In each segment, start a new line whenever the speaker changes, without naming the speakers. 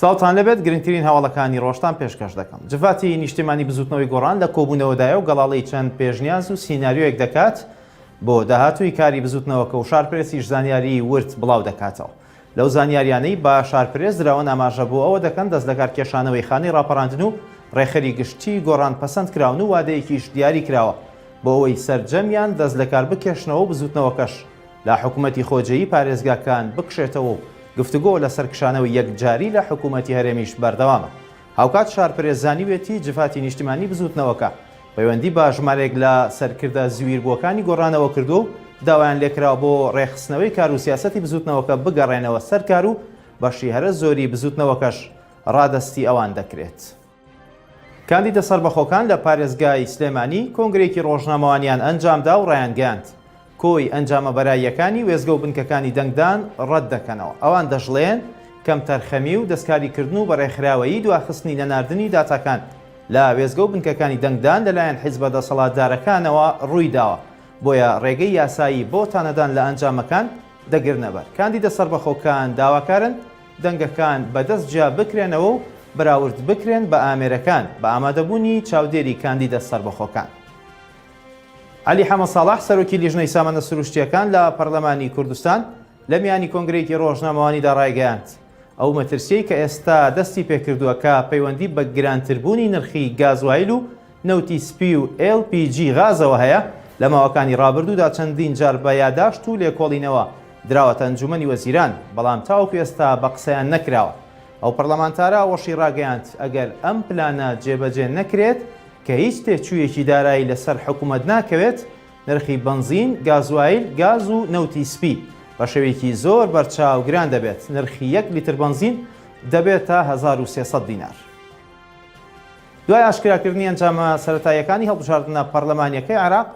ساڵتان لەبێت گرنگترین هەواڵەکانی ڕۆژتان پێشکەش دەکەم. جڤاتی نیشتیمانی بزوتنەوەی گۆڕان لە کۆبوونەوەدایە و گەڵاڵەی چەند پێشنیاز و سیناریۆیەک دەکات بۆ داهاتووی کاری بزوتنەوەکە و شارپرێسیش زانیاری ورد بڵاو دەکاتەوە. لەو زانیاریانەی با شارپرێز درراوە ئاماژە بۆ ئەوە دەکەن دەست لە کارکێشانەوەی خانەی ڕاپەڕاندن و ڕێخەری گشتی گۆڕان پەسەند کراون و وادەیەکیش دیاری کراوە بۆ ئەوەی سەرجەمیان دەست لە کار بکێشنەوە بزوتنەوەکەش لە حکوومەتی خۆجەیی پارێزگاکان بکشێتەوە. گفتوگۆ لەسەر کشانەوەی یەکجاری لە حکوومەتی هەرێمیش بەردەوامە. هاوکات شارپرێز زانیوێتی جڤاتی نیشتیمانی بزوتنەوەکە پەیوەندی بە ژمارێک لە سەرکردە زویربووەکانی گۆڕانەوە کردو و داوایان لێکراوە بۆ ڕێخستنەوەی کار و سیاسەتی بزوتنەوەکە بگەڕێنەوە سەر کار و بەشی هەرە زۆری بزوتنەوەکەش ڕادەستی ئەوان دەکرێت. کاندیدە سەربەخۆکان لە پارێزگای سلێمانی کۆنگرێکی ڕۆژنامەوانیان ئەنجامدا و ڕایانگەاند کۆی ئەنجامە بەراییەکانی وێزگە و بنکەکانی دەنگدان ڕەت دەکەنەوە. ئەوان دەژڵێن کەم تەرخەمی و دەستکاریکردن و بەڕێکخراوەیی دواخستنی نەناردنی داتاکان لە وێزگە و بنکەکانی دەنگدان لەلایەن حیزبە دەسەڵاتدارەکانەوە ڕوویداوە، بۆیە ڕێگەی یاسایی بۆ تانەدان لە ئەنجامەکان دەگرنەبەر. کاندیدە سەربەخۆکان داواکارن دەنگەکان بەدەست جیا بکرێنەوە و بەراورد بکرێن بە ئامێرەکان بە ئامادەبوونی چاودێری کاندیدە سەربەخۆکان. علی حەمە ساڵح سەرۆکی لیژنەی سامانە سروشتیەکان لە پەرلەمانی کوردستان لە میانی کۆنگرێکی ڕۆژنامەوانیدا ڕایگەیاند ئەو مەترسیەی کە ئێستا دەستی پێکردووە کە پەیوەندی بە گرانتربوونی نرخی گازوایل و نەوتی سپی و LPG غازەوە هەیە لە ماوەکانی ڕابردوودا چەندین جار بە یاداشت و لێکۆڵینەوە دراوەتە ئەنجومەنی وەزیران، بەڵام تاوەکو ئێستا بە قسەیان نەکراوە. ئەو پەرلەمانتارە وەشی ڕاگەیاند ئەگەر ئەم پلانە جێبەجێ نەکرێت کە هیچ تێچوویەکی دارایی لەسەر حکوومەت ناکەوێت، نرخی بنزین، گازوایل، گاز و نەوتی سپی بە شێوەیەکی زۆر بەرچاو گران دەبێت. نرخی 1 لیتر بنزین دەبێت تا 1300 دینار. دوای ئاشکراکردنی ئەنجامە سەرەتاییەکانی هەڵبژاردنە پەرلەمانیەکەی عێراق،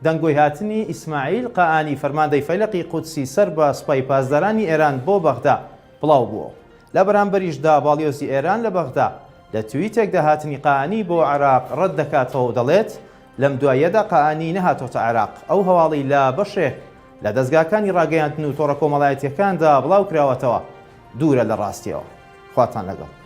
دەنگۆی هاتنی ئیسماعیل قائانی فەرماندەی فەیلقی قودسی سەر بە سوپای پاسدارانی ئێران بۆ بەغدا بڵاو بووە. لە بەرامبەریشدا باڵیۆزی ئێران لە بەغدا لە تویتێکدا هاتنی قائانی بۆ عێراق ڕەت دەکاتەوە و دەڵێت لەم دوایەدا قائانی نەهاتۆتە عێراق. ئەو هەواڵی لە بەشێک لە دەستگاکانی ڕاگەیاندن و تۆڕە کۆمەڵایەتیەکاندا بڵاو کراوەتەوە دوورە لە ڕاستیەوە. خواتان لەگەڵ.